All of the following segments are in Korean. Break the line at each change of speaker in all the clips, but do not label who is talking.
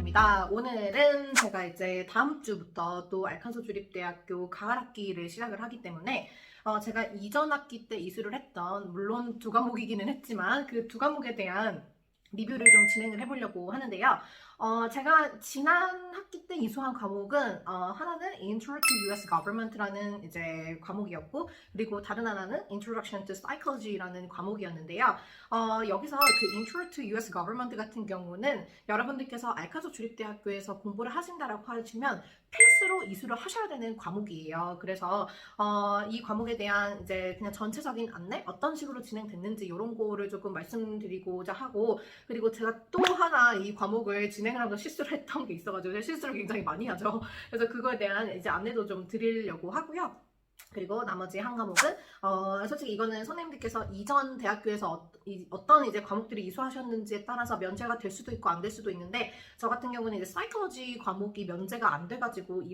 시간입니다. 오늘은 제가 이제 다음 주부터 또 알칸소 주립대학교 가을 학기를 시작을 하기 때문에 제가 이전 학기 때 이수를 했던, 물론 두 과목이기는 했지만 그 두 과목에 대한 리뷰를 좀 진행을 해보려고 하는데요. 제가 지난 학기 때 이수한 과목은 하나는 Intro to US Government라는 이제 과목이었고, 그리고 다른 하나는 Introduction to Psychology라는 과목이었는데요. 여기서 그 Intro to US Government 같은 경우는 여러분들께서 알카소 주립대학교에서 공부를 하신다라고 하시면 필수로 이수를 하셔야 되는 과목이에요. 그래서 이 과목에 대한 이제 그냥 전체적인 안내, 어떤 식으로 진행됐는지 이런 거를 조금 말씀드리고자 하고, 그리고 제가 또 하나 이 과목을 진행을 하면서 실수를 했던 게 있어가지고 제가 실수를 굉장히 많이 하죠. 그래서 그거에 대한 이제 안내도 좀 드리려고 하고요. 그리고 나머지 한 과목은 솔직히 이거는 선생님들께서 이전 대학교에서 어떤 이제 과목들이 이수하셨는지에 따라서 면제가 될 수도 있고 안 될 수도 있는데, 저 같은 경우는 이제 사이클로지 과목이 면제가 안 돼가지고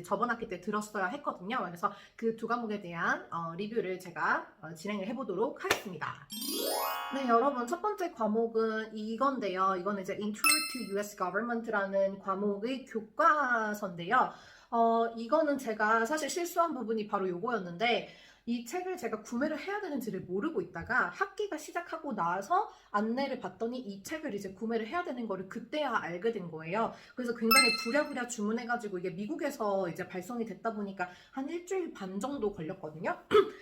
저번 학기 때 들었어야 했거든요. 그래서 그 두 과목에 대한 리뷰를 제가 진행을 해보도록 하겠습니다. 네, 여러분, 첫 번째 과목은 이건데요. 이거는 이제 Intro to US Government라는 과목의 교과서인데요. 이거는 제가 사실 실수한 부분이 바로 요거였는데, 이 책을 제가 구매를 해야 되는지를 모르고 있다가 학기가 시작하고 나서 안내를 받더니 이 책을 이제 구매를 해야 되는 거를 그때야 알게 된 거예요. 그래서 굉장히 부랴부랴 주문해가지고 이게 미국에서 이제 발송이 됐다 보니까 한 일주일 반 정도 걸렸거든요.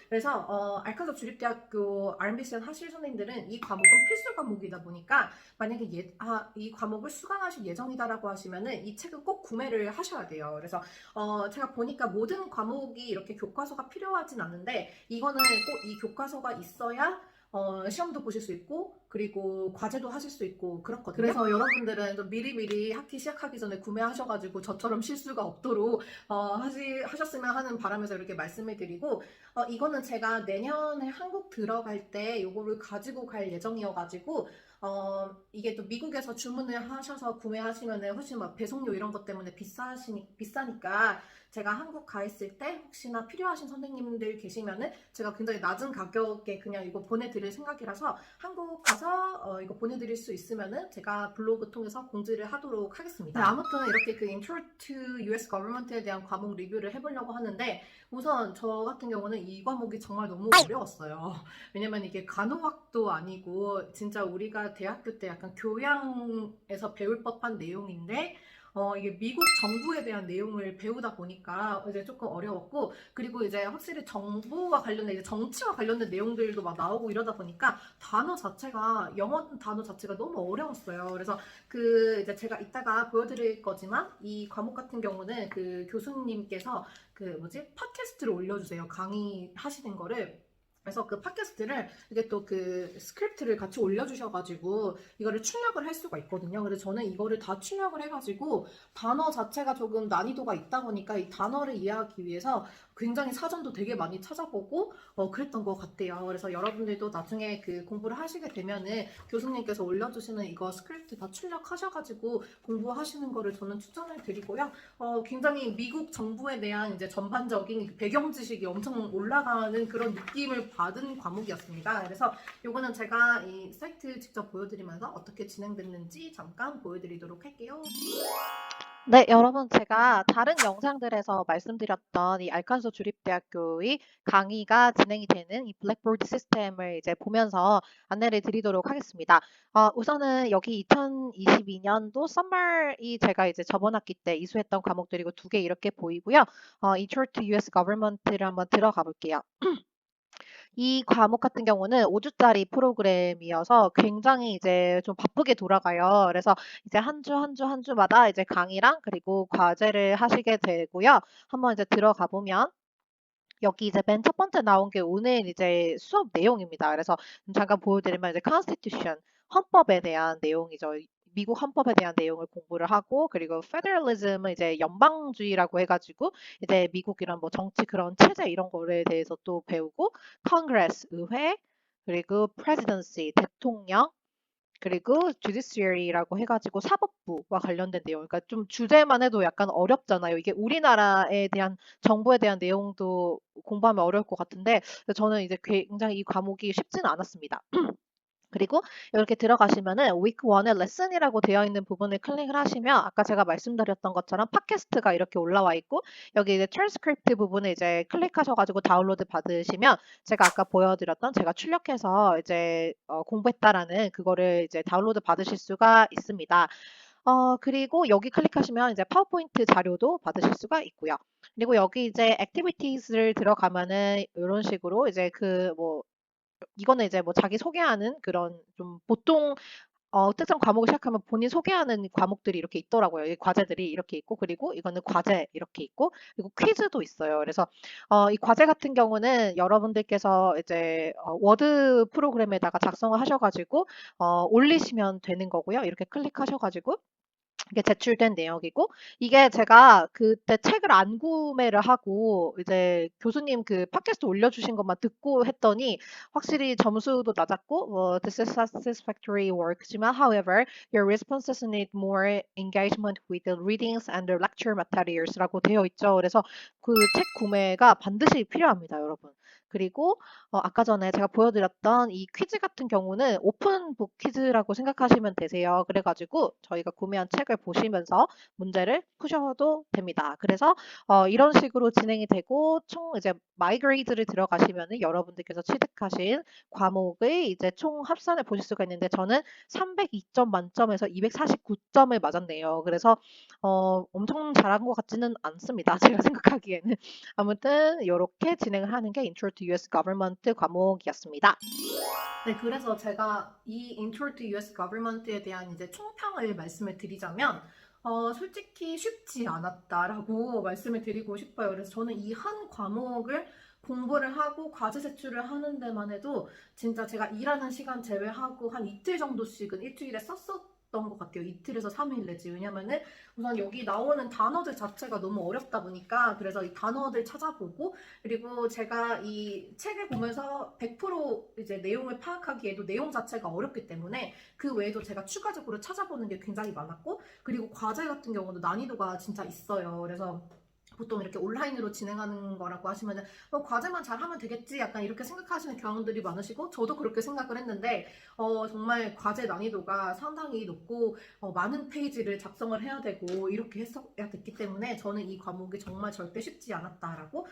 그래서 알카소 주립대학교 RMBCN 하실 선생님들은 이 과목은 필수 과목이다 보니까 만약에 이 과목을 수강하실 예정이다라고 하시면은 이 책은 꼭 구매를 하셔야 돼요. 그래서 제가 보니까 모든 과목이 이렇게 교과서가 필요하진 않은데, 이거는 꼭 이 교과서가 있어야 시험도 보실 수 있고, 그리고 과제도 하실 수 있고 그렇거든요. 그래서 여러분들은 좀 미리미리 학기 시작하기 전에 구매하셔가지고 저처럼 실수가 없도록 하셨으면 하는 바람에서 이렇게 말씀을 드리고, 이거는 제가 내년에 한국 들어갈 때 요거를 가지고 갈 예정이어가지고, 이게 또 미국에서 주문을 하셔서 구매하시면은 훨씬 막 배송료 이런 것 때문에 비싸니까 제가 한국 가 있을 때 혹시나 필요하신 선생님들 계시면은 제가 굉장히 낮은 가격에 그냥 이거 보내드릴 생각이라서, 한국 가서 이거 보내드릴 수 있으면은 제가 블로그 통해서 공지를 하도록 하겠습니다. 네, 아무튼 이렇게 그 Intro to US Government에 대한 과목 리뷰를 해보려고 하는데, 우선 저 같은 경우는 이 과목이 정말 너무 어려웠어요. 왜냐면 이게 간호학도 아니고 진짜 우리가 대학교 때 약간 교양에서 배울 법한 내용인데, 이게 미국 정부에 대한 내용을 배우다 보니까 이제 조금 어려웠고, 그리고 이제 확실히 정부와 관련된 이제 정치와 관련된 내용들도 막 나오고 이러다 보니까 영어 단어 자체가 너무 어려웠어요. 그래서 그 이제 제가 이따가 보여드릴 거지만 이 과목 같은 경우는 그 교수님께서 팟캐스트를 올려주세요. 강의하시는 거를. 그래서 그 팟캐스트를 이게 또 그 스크립트를 같이 올려주셔가지고 이거를 출력을 할 수가 있거든요. 그래서 저는 이거를 다 출력을 해가지고 단어 자체가 조금 난이도가 있다 보니까 이 단어를 이해하기 위해서 굉장히 사전도 되게 많이 찾아보고 그랬던 것 같아요. 그래서 여러분들도 나중에 그 공부를 하시게 되면은 교수님께서 올려주시는 이거 스크립트 다 출력하셔가지고 공부하시는 거를 저는 추천을 드리고요. 굉장히 미국 정부에 대한 이제 전반적인 배경 지식이 엄청 올라가는 그런 느낌을 받은 과목이었습니다. 그래서 요거는 제가 이 사이트 직접 보여드리면서 어떻게 진행됐는지 잠깐 보여드리도록 할게요.
네, 여러분, 제가 다른 영상들에서 말씀드렸던 이 알칸소 주립대학교의 강의가 진행이 되는 이 블랙보드 시스템을 이제 보면서 안내를 드리도록 하겠습니다. 우선은 여기 2022년도 썸머이 제가 이제 저번 학기 때 이수했던 과목들이고 두 개 이렇게 보이고요. Intro to US Government를 한번 들어가 볼게요. 이 과목 같은 경우는 5주짜리 프로그램이어서 굉장히 이제 좀 바쁘게 돌아가요. 그래서 이제 한 주, 한 주, 한 주마다 이제 강의랑 그리고 과제를 하시게 되고요. 한번 이제 들어가 보면 여기 이제 맨 첫 번째 나온 게 오늘 이제 수업 내용입니다. 그래서 잠깐 보여드리면 이제 Constitution, 헌법에 대한 내용이죠. 미국 헌법에 대한 내용을 공부를 하고, 그리고 Federalism은 이제 연방주의라고 해가지고 이제 미국 이런 뭐 정치 그런 체제 이런 거에 대해서 또 배우고, Congress, 의회, 그리고 Presidency, 대통령, 그리고 judiciary라고 해가지고 사법부와 관련된 내용. 그러니까 좀 주제만 해도 약간 어렵잖아요. 이게 우리나라에 대한 정부에 대한 내용도 공부하면 어려울 것 같은데 저는 이제 굉장히 이 과목이 쉽지는 않았습니다. 그리고 이렇게 들어가시면은 week 1의 레슨이라고 되어 있는 부분을 클릭을 하시면 아까 제가 말씀드렸던 것처럼 팟캐스트가 이렇게 올라와 있고 여기 이제 트랜스크립트 부분을 이제 클릭하셔가지고 다운로드 받으시면 제가 아까 보여드렸던 제가 출력해서 이제 공부했다라는 그거를 이제 다운로드 받으실 수가 있습니다. 그리고 여기 클릭하시면 이제 파워포인트 자료도 받으실 수가 있고요. 그리고 여기 이제 activities를 들어가면은 이런 식으로 이제 이거는 이제 뭐 자기 소개하는 그런 좀 보통 특정 과목을 시작하면 본인 소개하는 과목들이 이렇게 있더라고요. 이 과제들이 이렇게 있고, 그리고 이거는 과제 이렇게 있고, 그리고 퀴즈도 있어요. 그래서 이 과제 같은 경우는 여러분들께서 이제 워드 프로그램에다가 작성을 하셔가지고 올리시면 되는 거고요. 이렇게 클릭하셔가지고 이게 제출된 내역이고 이게 제가 그때 책을 안 구매를 하고 이제 교수님 그 팟캐스트 올려주신 것만 듣고 했더니 확실히 점수도 낮았고 this is satisfactory work지만 however your responses need more engagement with the readings and the lecture materials라고 되어 있죠. 그래서 그 책 구매가 반드시 필요합니다, 여러분. 그리고 아까 전에 제가 보여드렸던 이 퀴즈 같은 경우는 오픈북 퀴즈라고 생각하시면 되세요. 그래가지고 저희가 구매한 책을 보시면서 문제를 푸셔도 됩니다. 그래서 이런 식으로 진행이 되고 총 이제 마이그레이드를 들어가시면은 여러분들께서 취득하신 과목의 이제 총 합산을 보실 수가 있는데 저는 302점 만점에서 249점을 맞았네요. 그래서 엄청 잘한 것 같지는 않습니다. 제가 생각하기에는. 아무튼 이렇게 진행을 하는 게 Intro to US Government 과목이었습니다.
네, 그래서 제가 이 Intro to US Government에 대한 이제 총평을 말씀을 드리자면, 솔직히 쉽지 않았다라고 말씀을 드리고 싶어요. 그래서 저는 이 한 과목을 공부를 하고 과제 제출을 하는 데만 해도 진짜 제가 일하는 시간 제외하고 한 이틀 정도씩은 일주일에 썼었던 것 같아요. 이틀에서 3일 내지. 왜냐면은 우선 여기 나오는 단어들 자체가 너무 어렵다 보니까 그래서 이 단어들 찾아보고 그리고 제가 이 책을 보면서 100% 이제 내용을 파악하기에도 내용 자체가 어렵기 때문에 그 외에도 제가 추가적으로 찾아보는 게 굉장히 많았고 그리고 과제 같은 경우도 난이도가 진짜 있어요. 그래서 보통 이렇게 온라인으로 진행하는 거라고 하시면은 과제만 잘하면 되겠지 약간 이렇게 생각하시는 경향들이 많으시고 저도 그렇게 생각을 했는데 정말 과제 난이도가 상당히 높고 많은 페이지를 작성을 해야 되고 이렇게 했어야 됐기 때문에 저는 이 과목이 정말 절대 쉽지 않았다라고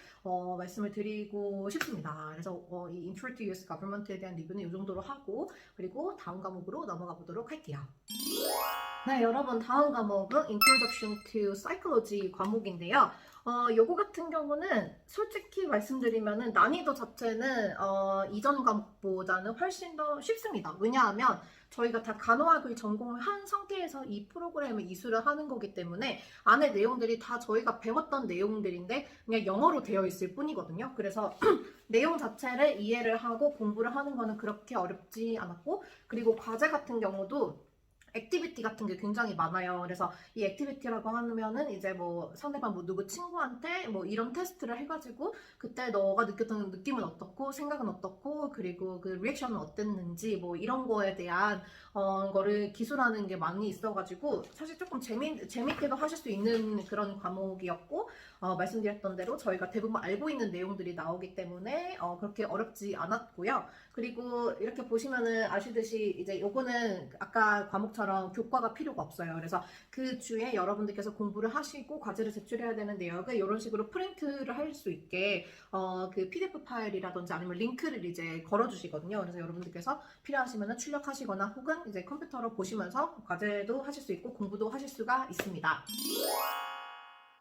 말씀을 드리고 싶습니다. 그래서 이 Intro to US Government에 대한 리뷰는 이 정도로 하고 그리고 다음 과목으로 넘어가 보도록 할게요. 네, 여러분 다음 과목은 Introduction to Psychology 과목인데요. 요거 같은 경우는 솔직히 말씀드리면은 난이도 자체는 이전 과목보다는 훨씬 더 쉽습니다. 왜냐하면 저희가 다 간호학을 전공을 한 상태에서 이 프로그램을 이수를 하는 거기 때문에 안에 내용들이 다 저희가 배웠던 내용들인데 그냥 영어로 되어 있을 뿐이거든요. 그래서 내용 자체를 이해를 하고 공부를 하는 거는 그렇게 어렵지 않았고 그리고 과제 같은 경우도 액티비티 같은 게 굉장히 많아요. 그래서 이 액티비티라고 하면은 이제 뭐 상대방 뭐 누구 친구한테 뭐 이런 테스트를 해가지고 그때 너가 느꼈던 느낌은 어떻고 생각은 어떻고 그리고 그 리액션은 어땠는지 뭐 이런 거에 대한 거를 기술하는 게 많이 있어가지고 사실 조금 재밌게도 하실 수 있는 그런 과목이었고 말씀드렸던 대로 저희가 대부분 알고 있는 내용들이 나오기 때문에 그렇게 어렵지 않았고요. 그리고 이렇게 보시면은 아시듯이 이제 요거는 아까 과목처럼 교과가 필요가 없어요. 그래서 그 주에 여러분들께서 공부를 하시고 과제를 제출해야 되는 내역을 이런 식으로 프린트를 할 수 있게 그 PDF 파일이라든지 아니면 링크를 이제 걸어주시거든요. 그래서 여러분들께서 필요하시면은 출력하시거나 혹은 이제 컴퓨터로 보시면서 과제도 하실 수 있고 공부도 하실 수가 있습니다.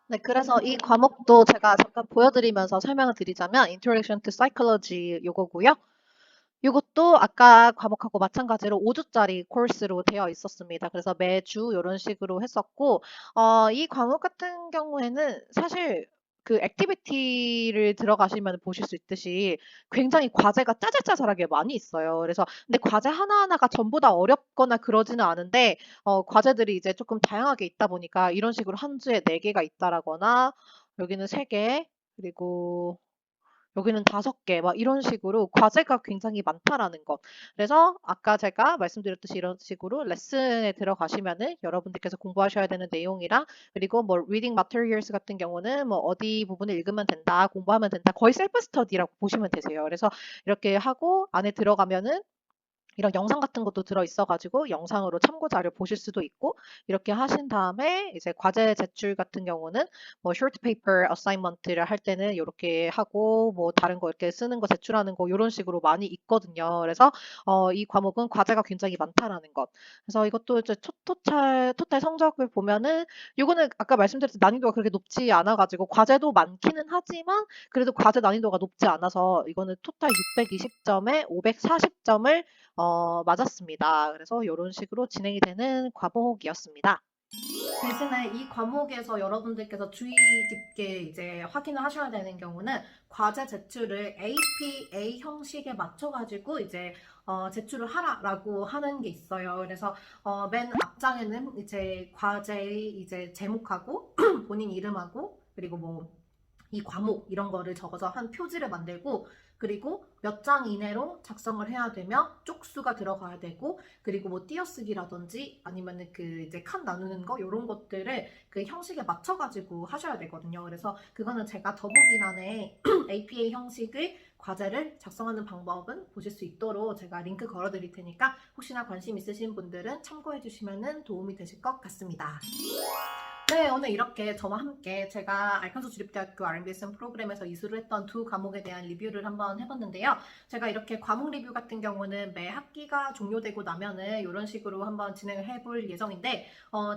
네, 그래서 이 과목도 제가 잠깐 보여드리면서 설명을 드리자면 Introduction to Psychology 요거고요. 이것도 아까 과목하고 마찬가지로 5주짜리 코र्스로 되어 있었습니다. 그래서 매주 이런 식으로 했었고, 이 과목 같은 경우에는 사실 그 액티비티를 들어가시면 보실 수 있듯이 굉장히 과제가 짜잘짜잘하게 많이 있어요. 그래서 근데 과제 하나하나가 전부 다 어렵거나 그러지는 않은데 과제들이 이제 조금 다양하게 있다 보니까 이런 식으로 한 주에 4개가 있다라거나 여기는 3개 그리고 여기는 5개 막 이런 식으로 과제가 굉장히 많다라는 것. 그래서 아까 제가 말씀드렸듯이 이런 식으로 레슨에 들어가시면은 여러분들께서 공부하셔야 되는 내용이랑 그리고 뭐 reading materials 같은 경우는 뭐 어디 부분을 읽으면 된다, 공부하면 된다. 거의 셀프 스터디라고 보시면 되세요. 그래서 이렇게 하고 안에 들어가면은 이런 영상 같은 것도 들어있어가지고 영상으로 참고 자료 보실 수도 있고 이렇게 하신 다음에 이제 과제 제출 같은 경우는 뭐 short paper assignment를 할 때는 이렇게 하고 뭐 다른 거 이렇게 쓰는 거 제출하는 거 이런 식으로 많이 있거든요. 그래서 이 과목은 과제가 굉장히 많다라는 것. 그래서 이것도 이제 토탈 성적을 보면은 요거는 아까 말씀드렸듯이 난이도가 그렇게 높지 않아가지고 과제도 많기는 하지만 그래도 과제 난이도가 높지 않아서 이거는 토탈 620점에 540점을 맞았습니다. 그래서 이런 식으로 진행이 되는 과목이었습니다.
대신에 이 과목에서 여러분들께서 주의 깊게 이제 확인을 하셔야 되는 경우는 과제 제출을 APA 형식에 맞춰가지고 이제 제출을 하라라고 하는 게 있어요. 그래서 맨 앞장에는 이제 과제의 이제 제목하고 본인 이름하고 그리고 뭐 이 과목 이런 거를 적어서 한 표지를 만들고 그리고 몇 장 이내로 작성을 해야 되며 쪽수가 들어가야 되고 그리고 뭐 띄어쓰기라든지 아니면은 그 이제 칸 나누는 거 이런 것들을 그 형식에 맞춰가지고 하셔야 되거든요. 그래서 그거는 제가 더보기란에 APA 형식의 과제를 작성하는 방법은 보실 수 있도록 제가 링크 걸어 드릴 테니까 혹시나 관심 있으신 분들은 참고해 주시면 도움이 되실 것 같습니다. 네, 오늘 이렇게 저와 함께 제가 알칸소 주립대학교 R&BSM 프로그램에서 이수를 했던 두 과목에 대한 리뷰를 한번 해봤는데요. 제가 이렇게 과목 리뷰 같은 경우는 매 학기가 종료되고 나면은 이런 식으로 한번 진행을 해볼 예정인데,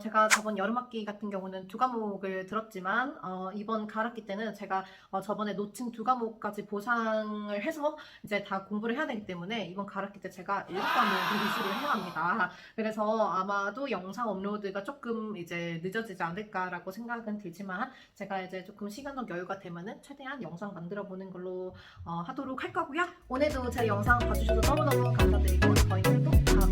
제가 저번 여름학기 같은 경우는 두 과목을 들었지만, 이번 가을학기 때는 제가 저번에 놓친 두 과목까지 보상을 해서 이제 다 공부를 해야 되기 때문에 이번 가을학기 때 제가 7과목을 이수를 해야 합니다. 그래서 아마도 영상 업로드가 조금 이제 늦어지지 않을까라고 생각은 들지만 제가 이제 조금 시간적 여유가 되면은 최대한 영상 만들어 보는 걸로 하도록 할 거고요. 오늘도 제 영상 봐주셔서 너무너무 감사드리고 저희는 또 다음